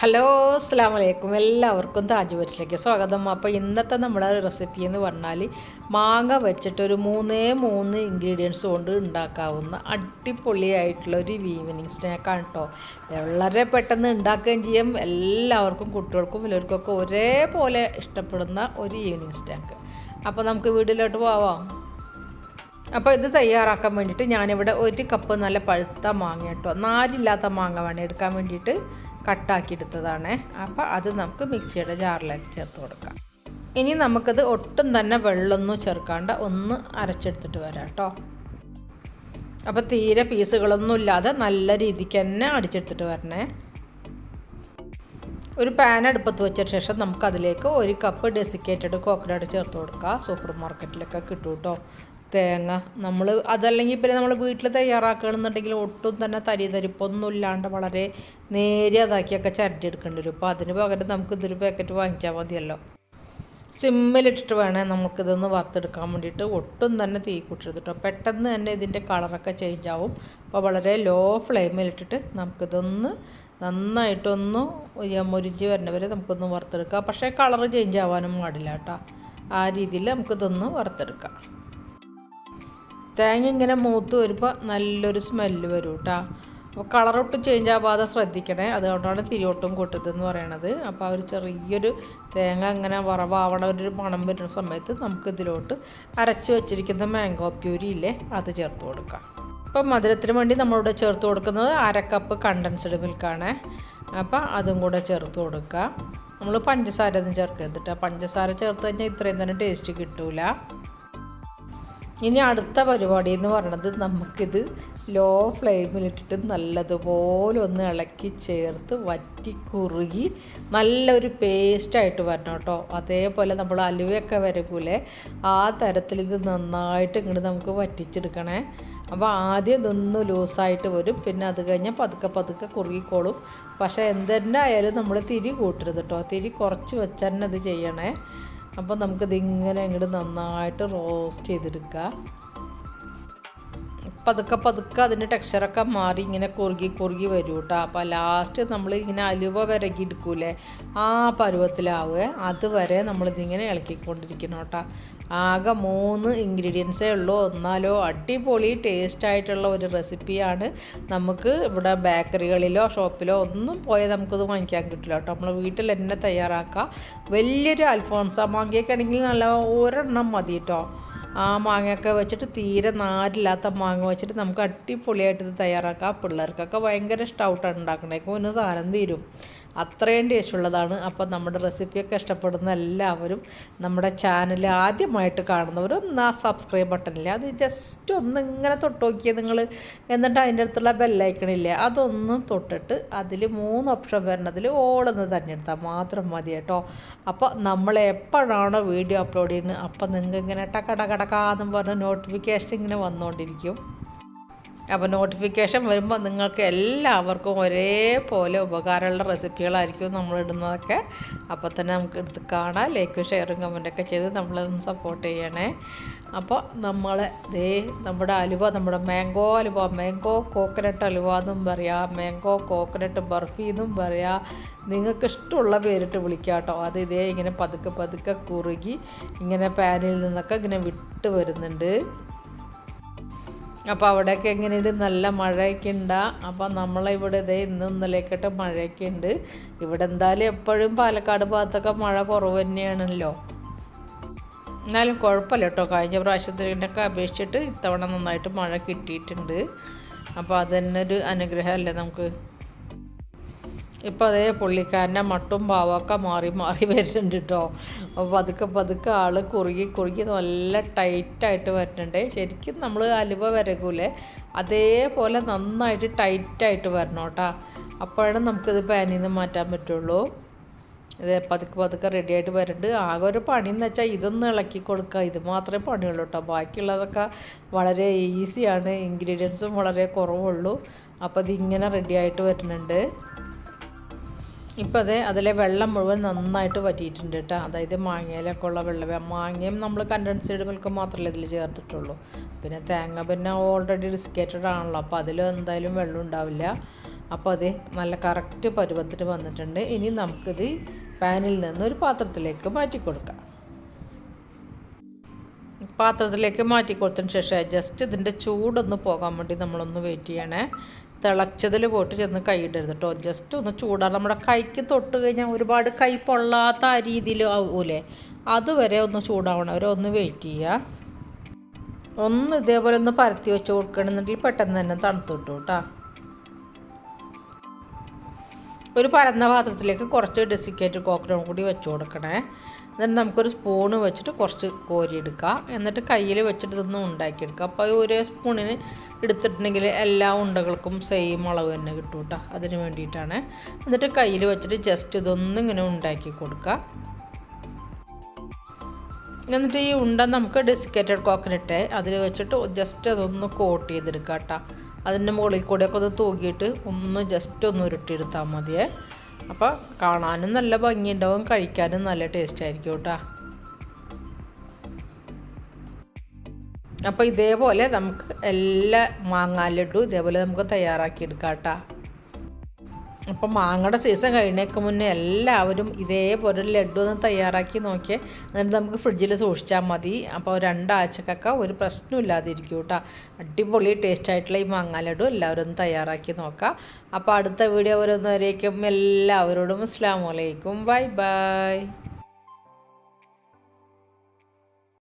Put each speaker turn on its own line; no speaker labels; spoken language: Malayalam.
ഹലോ അസ്സലാമു അലൈക്കും. എല്ലാവർക്കും താജ് വെറ്റ്സിലേക്ക് സ്വാഗതം. അപ്പോൾ ഇന്നത്തെ നമ്മുടെ റെസിപ്പി എന്ന് പറഞ്ഞാൽ മാങ്ങ വെച്ചിട്ടൊരു മൂന്ന് ഇൻഗ്രീഡിയൻസ് കൊണ്ട് ഉണ്ടാക്കാവുന്ന അടിപൊളിയായിട്ടുള്ള ഒരു ഈവനിങ് സ്നാക്കാണ് കേട്ടോ. വളരെ പെട്ടെന്ന് ഉണ്ടാക്കുകയും ചെയ്യും. എല്ലാവർക്കും കുട്ടികൾക്കും വലിയവർക്കൊക്കെ ഒരേപോലെ ഇഷ്ടപ്പെടുന്ന ഒരു ഈവനിങ് സ്നാക്ക്. അപ്പോൾ നമുക്ക് വീട്ടിലോട്ട് പോവാം. അപ്പോൾ ഇത് തയ്യാറാക്കാൻ വേണ്ടിയിട്ട് ഞാനിവിടെ 1 കപ്പ് നല്ല പഴുത്ത മാങ്ങ കേട്ടോ, നാരില്ലാത്ത മാങ്ങ വേണം എടുക്കാൻ വേണ്ടിയിട്ട് കട്ടാക്കി എടുത്തതാണ്. അപ്പോൾ അത് നമുക്ക് മിക്സിയുടെ ജാറിലേക്ക് ചേർത്ത് കൊടുക്കാം. ഇനി നമുക്കത് ഒട്ടും തന്നെ വെള്ളമൊന്നും ചേർക്കാണ്ട് ഒന്ന് അരച്ചെടുത്തിട്ട് വരാം കേട്ടോ. അപ്പോൾ തീരെ പീസുകളൊന്നും ഇല്ലാതെ നല്ല രീതിക്ക് തന്നെ അടിച്ചെടുത്തിട്ട് വരണേ. ഒരു പാൻ അടുപ്പത്ത് വെച്ച ശേഷം നമുക്കതിലേക്ക് 1 കപ്പ് ഡെസിക്കേറ്റഡ് കോക്കനട്ട് ചേർത്ത് കൊടുക്കുക. സൂപ്പർ മാർക്കറ്റിലൊക്കെ കിട്ടും കേട്ടോ തേങ്ങ. നമ്മൾ അതല്ലെങ്കിൽ പിന്നെ നമ്മൾ വീട്ടിൽ തയ്യാറാക്കുകയാണെന്നുണ്ടെങ്കിൽ ഒട്ടും തന്നെ തരിപ്പൊന്നും ഇല്ലാണ്ട് വളരെ നേരിയതാക്കിയൊക്കെ ചിരട്ടിയെടുക്കേണ്ടി വരും. അപ്പോൾ അതിന് പകരം നമുക്കിതൊരു പാക്കറ്റ് വാങ്ങിച്ചാൽ മതിയല്ലോ. സിമ്മിലിട്ടിട്ട് വേണേൽ നമുക്കിതൊന്ന് വറുത്തെടുക്കാൻ വേണ്ടിയിട്ട്. ഒട്ടും തന്നെ തീ കൂട്ടരുത് കേട്ടോ, പെട്ടെന്ന് തന്നെ ഇതിൻ്റെ കളറൊക്കെ ചേഞ്ച് ആവും. അപ്പോൾ വളരെ ലോ ഫ്ലെയിമിലിട്ടിട്ട് നമുക്കിതൊന്ന് നന്നായിട്ടൊന്ന് മുരിഞ്ഞ് വരുന്നവരെ നമുക്കൊന്ന് വറുത്തെടുക്കാം. പക്ഷേ കളറ് ചേഞ്ച് ആവാനും പാടില്ല കേട്ടോ. ആ രീതിയിൽ നമുക്കിതൊന്ന് വറുത്തെടുക്കാം. തേങ്ങ ഇങ്ങനെ മൂത്ത് വരുമ്പോൾ നല്ലൊരു സ്മെല്ല് വരും കേട്ടോ. അപ്പോൾ കളറൊട്ടും ചേഞ്ച് ആവാതെ ശ്രദ്ധിക്കണേ. അതുകൊണ്ടാണ് തിരിയൊട്ടും കൂട്ടതെന്ന് പറയണത്. അപ്പോൾ ആ ഒരു ചെറിയൊരു തേങ്ങ ഇങ്ങനെ വറവാവണ ഒരു മണം വരുന്ന സമയത്ത് നമുക്കിതിലോട്ട് അരച്ച് വെച്ചിരിക്കുന്ന മാംഗോ പ്യൂരി ഇല്ലേ, അത് ചേർത്ത് കൊടുക്കാം. അപ്പോൾ മധുരത്തിന് വേണ്ടി നമ്മളിവിടെ ചേർത്ത് കൊടുക്കുന്നത് 1/2 കപ്പ് കണ്ടൻസ്ഡ് മിൽക്കാണ്. അപ്പോൾ അതും കൂടെ ചേർത്ത് കൊടുക്കുക. നമ്മൾ പഞ്ചസാര ഒന്നും ചേർക്കരുത് കേട്ടോ. പഞ്ചസാര ചേർത്ത് കഴിഞ്ഞാൽ ഇത്രയും തന്നെ ടേസ്റ്റ് കിട്ടൂല. ഇനി അടുത്ത പരിപാടി എന്ന് പറയുന്നത് നമുക്കിത് ലോ ഫ്ലെയിമിലിട്ടിട്ട് നല്ലതുപോലെ ഒന്ന് ഇളക്കി ചേർത്ത് വറ്റി കുറുകി നല്ലൊരു പേസ്റ്റായിട്ട് വരണം കേട്ടോ. അതേപോലെ നമ്മൾ അലുവയൊക്കെ വരക്കൂലേ, ആ തരത്തിൽ ഇത് നന്നായിട്ട് ഇങ്ങോട്ട് നമുക്ക് വറ്റിച്ചെടുക്കണേ. അപ്പോൾ ആദ്യം ഇതൊന്ന് ലൂസായിട്ട് വരും, പിന്നെ അത് കഴിഞ്ഞാൽ പതുക്കെ കുറുകിക്കോളും. പക്ഷേ എന്തെന്നെ ആയാലും നമ്മൾ തിരി കൂട്ടരുത് കേട്ടോ. തിരി കുറച്ച് വെച്ച് തന്നെ ഇത് ചെയ്യണേ. അപ്പോൾ നമുക്കിതിങ്ങനെ അങ്ങോട്ട് നന്നായിട്ട് റോസ്റ്റ് ചെയ്തെടുക്കുക. പതുക്കെ അതിൻ്റെ ടെക്സ്ചറൊക്കെ മാറി ഇങ്ങനെ കുറുകി വരും കേട്ടോ. അപ്പോൾ ലാസ്റ്റ് നമ്മൾ ഇങ്ങനെ അലുവ വിരകി എടുക്കൂലേ, ആ പരുവത്തിലാവുക. അതുവരെ നമ്മളിതിങ്ങനെ ഇളക്കിക്കൊണ്ടിരിക്കണം കേട്ടോ. ആകെ 3 ഇൻഗ്രീഡിയൻസേ ഉള്ളൂ, എന്നാലോ അടിപൊളി ടേസ്റ്റായിട്ടുള്ള ഒരു റെസിപ്പിയാണ്. നമുക്ക് ഇവിടെ ബേക്കറികളിലോ ഷോപ്പിലോ ഒന്നും പോയാൽ നമുക്കത് വാങ്ങിക്കാൻ കിട്ടില്ല കേട്ടോ. നമ്മൾ വീട്ടിൽ തന്നെ തയ്യാറാക്കാം. വലിയൊരു അൽഫോൺസ മാങ്ങയൊക്കെ ആണെങ്കിൽ നല്ല ഒരെണ്ണം മതി കേട്ടോ. ആ മാങ്ങയൊക്കെ വെച്ചിട്ട് തീരെ നാരില്ലാത്ത മാങ്ങ വെച്ചിട്ട് നമുക്ക് അടിപൊളിയായിട്ട് ഇത് തയ്യാറാക്കാം. പിള്ളേർക്കൊക്കെ ഭയങ്കര ഇഷ്ടമായിട്ടാണ് ഉണ്ടാക്കണേക്കും പിന്നെ സാധനം തീരും, അത്രയും ടേസ്റ്റുള്ളതാണ്. അപ്പോൾ നമ്മുടെ റെസിപ്പിയൊക്കെ ഇഷ്ടപ്പെടുന്ന എല്ലാവരും നമ്മുടെ ചാനൽ ആദ്യമായിട്ട് കാണുന്നവർ ഒന്ന് ആ സബ്സ്ക്രൈബ് ബട്ടണില്ലേ, അത് ജസ്റ്റ് ഒന്ന് ഇങ്ങനെ തൊട്ട് നോക്കിയാൽ നിങ്ങൾ. എന്നിട്ട് അതിൻ്റെ അടുത്തുള്ള ബെല്ലൈക്കണില്ലേ, അതൊന്ന് തൊട്ടിട്ട് അതിൽ 3 ഓപ്ഷൻ വരുന്നതിൽ ഓളൊന്ന് തിരഞ്ഞെടുത്താൽ മാത്രം മതി കേട്ടോ. അപ്പോൾ നമ്മൾ എപ്പോഴാണോ വീഡിയോ അപ്ലോഡ് ചെയ്യുന്നത് അപ്പോൾ നിങ്ങൾക്ക് ഇങ്ങനെ ടക്കടകടക്കാന്നും പറഞ്ഞ് നോട്ടിഫിക്കേഷൻ ഇങ്ങനെ വന്നുകൊണ്ടിരിക്കും. അപ്പോൾ നോട്ടിഫിക്കേഷൻ വരുമ്പോൾ നിങ്ങൾക്ക് എല്ലാവർക്കും ഒരേപോലെ ഉപകാരമുള്ള റെസിപ്പികളായിരിക്കും നമ്മളിടുന്നതൊക്കെ. അപ്പോൾ തന്നെ നമുക്ക് എടുത്ത് കാണാം. ലൈക്കും ഷെയറും കമൻറ്റൊക്കെ ചെയ്ത് നമ്മളൊന്ന് സപ്പോർട്ട് ചെയ്യണേ. അപ്പോൾ നമ്മുടെ അലുവ, നമ്മുടെ മാംഗോ അലുവ, മാംഗോ കോക്കനട്ട് അലുവ എന്നും പറയാം, മാംഗോ കോക്കനട്ട് ബർഫി എന്നും പറയാം. നിങ്ങൾക്ക് ഇഷ്ടമുള്ള പേരിട്ട് വിളിക്കാം കേട്ടോ. അത് ഇങ്ങനെ പതുക്കെ കുറുകി ഇങ്ങനെ പാനിൽ നിന്നൊക്കെ ഇങ്ങനെ വിട്ട് വരുന്നുണ്ട്. അപ്പോൾ അവിടെയൊക്കെ എങ്ങനെയുണ്ട്, നല്ല മഴയൊക്കെ ഉണ്ടാ. അപ്പോൾ നമ്മളിവിടെ ഇന്നലേക്കിട്ട് മഴയൊക്കെ ഉണ്ട്. ഇവിടെ എന്തായാലും എപ്പോഴും പാലക്കാട് ഭാഗത്തൊക്കെ മഴ കുറവ് തന്നെയാണല്ലോ. എന്നാലും കുഴപ്പമില്ല കേട്ടോ. കഴിഞ്ഞ പ്രാവശ്യത്തിനൊക്കെ അപേക്ഷിച്ചിട്ട് ഇത്തവണ നന്നായിട്ട് മഴ കിട്ടിയിട്ടുണ്ട്. അപ്പോൾ അത് തന്നെ ഒരു അനുഗ്രഹമല്ലേ നമുക്ക്. ഇപ്പോൾ പുള്ളിക്കാരൻ്റെ മട്ടും ഭാവമൊക്കെ മാറി വരുന്നുണ്ട് കേട്ടോ. അപ്പോൾ പതുക്കെ ആൾ കുറുകി നല്ല ടൈറ്റായിട്ട് വരുന്നുണ്ട്. ശരിക്കും നമ്മൾ അലുവ വരകൂലേ, അതേപോലെ നന്നായിട്ട് ടൈറ്റായിട്ട് വരണം കേട്ടോ. അപ്പോഴാണ് നമുക്കിത് പാനിൽ നിന്ന് മാറ്റാൻ പറ്റുള്ളൂ. ഇത് പതുക്കെ റെഡിയായിട്ട് വരുന്നുണ്ട്. ആകെ ഒരു പണിയെന്ന് വെച്ചാൽ ഇതൊന്ന് ഇളക്കി കൊടുക്കുക, ഇത് മാത്രമേ പണിയുള്ളൂ കേട്ടോ. ബാക്കിയുള്ളതൊക്കെ വളരെ ഈസിയാണ്, ഇൻഗ്രീഡിയൻസും വളരെ കുറവുള്ളൂ. അപ്പോൾ ഇതിങ്ങനെ റെഡിയായിട്ട് വരുന്നുണ്ട്. ഇപ്പോൾ അതിലെ വെള്ളം മുഴുവൻ നന്നായിട്ട് വറ്റിയിട്ടുണ്ട് കേട്ടോ. അതായത് മാങ്ങയിലൊക്കെ ഉള്ള വെള്ളം. മാങ്ങയും നമ്മൾ കണ്ടൻസ്ഡ് മിൽക്ക് മാത്രമല്ലേ ഇതിൽ ചേർത്തിട്ടുള്ളൂ. പിന്നെ തേങ്ങ പിന്നെ ഓൾറെഡി ഡിസ്കേറ്റഡ് ആണല്ലോ, അപ്പോൾ അതിൽ എന്തായാലും വെള്ളം ഉണ്ടാവില്ല. അപ്പോൾ അത് നല്ല കറക്റ്റ് പരുവത്തിന് വന്നിട്ടുണ്ട്. ഇനി നമുക്കിത് പാനിൽ നിന്ന് ഒരു പാത്രത്തിലേക്ക് മാറ്റി കൊടുക്കാം. പാത്രത്തിലേക്ക് മാറ്റി കൊടുത്തതിന് ശേഷം ജസ്റ്റ് ഇതിൻ്റെ ചൂടൊന്ന് പോകാൻ വേണ്ടി നമ്മളൊന്ന് വെയിറ്റ് ചെയ്യണേ. തിളച്ചതിൽ പോയിട്ട് ചെന്ന് കൈ ഇടരുത് കേട്ടോ. ജസ്റ്റ് ഒന്ന് ചൂടാറ്. നമ്മുടെ കൈക്ക് തൊട്ട് കഴിഞ്ഞാൽ ഒരുപാട് കൈ പൊള്ളാത്ത ആ രീതിയിൽ ആവൂലേ, അതുവരെ ഒന്ന് ചൂടാവണം. അവരെ ഒന്ന് വെയിറ്റ് ചെയ്യുക. ഒന്ന് ഇതേപോലെ ഒന്ന് പരത്തി വെച്ച് കൊടുക്കണമെന്നുണ്ടെങ്കിൽ പെട്ടെന്ന് തന്നെ തണുത്ത് കിട്ടും കേട്ടോ. ഒരു പരന്ന പാത്രത്തിലേക്ക് കുറച്ച് ഡെസിക്കേറ്റഡ് കോക്കനട്ട് കൂടി വെച്ച് കൊടുക്കണേ. എന്നിട്ട് നമുക്കൊരു സ്പൂണ് വെച്ചിട്ട് കുറച്ച് കോരിയെടുക്കുക. എന്നിട്ട് കയ്യിൽ വെച്ചിട്ട് ഇതൊന്നും ഉണ്ടാക്കിയെടുക്കുക. അപ്പോൾ ഒരു സ്പൂണിന് എടുത്തിട്ടുണ്ടെങ്കിൽ എല്ലാ ഉണ്ടകൾക്കും സെയിം അളവ് തന്നെ കിട്ടും കേട്ടോ. അതിന് വേണ്ടിയിട്ടാണ്. എന്നിട്ട് കയ്യിൽ വെച്ചിട്ട് ജസ്റ്റ് ഇതൊന്നും ഇങ്ങനെ ഉണ്ടാക്കി കൊടുക്കുക. എന്നിട്ട് ഈ ഉണ്ട നമുക്ക് ഡെസിക്കേറ്റഡ് കോക്കനട്ട് അതിൽ വെച്ചിട്ട് ജസ്റ്റ് അതൊന്ന് കോട്ട് ചെയ്തെടുക്കുക കേട്ടോ. അതിൻ്റെ മുകളിൽ കൂടെയൊക്കെ ഒന്ന് തൂക്കിയിട്ട് ഒന്ന് ജസ്റ്റ് ഒന്ന് ഉരുട്ടിയെടുത്താൽ മതിയേ. അപ്പോൾ കാണാനും നല്ല ഭംഗിയുണ്ടാവും, കഴിക്കാനും നല്ല ടേസ്റ്റ് ആയിരിക്കും കേട്ടോ. അപ്പോൾ ഇതേപോലെ നമുക്ക് എല്ലാ മാങ്ങാ ലഡു ഇതേപോലെ നമുക്ക് തയ്യാറാക്കിയെടുക്കാം കേട്ടോ. അപ്പോൾ മാങ്ങയുടെ സീസൺ കഴിയുന്നതിന് മുന്നേ എല്ലാവരും ഇതേപോലെ ഒരു ലഡു ഒന്ന് തയ്യാറാക്കി നോക്കിയേ. എന്നിട്ട് നമുക്ക് ഫ്രിഡ്ജിൽ സൂക്ഷിച്ചാൽ മതി. അപ്പോൾ 2 ആഴ്ചക്കൊക്കെ ഒരു പ്രശ്നമില്ലാതിരിക്കും കേട്ടോ. അടിപൊളി ടേസ്റ്റ് ആയിട്ടുള്ള ഈ മാങ്ങാ ലഡു എല്ലാവരും ഒന്ന് തയ്യാറാക്കി നോക്കാം. അപ്പോൾ അടുത്ത വീഡിയോ വരുന്നവരേക്കും എല്ലാവരോടും അസ്സലാമു അലൈക്കും. Bye bye.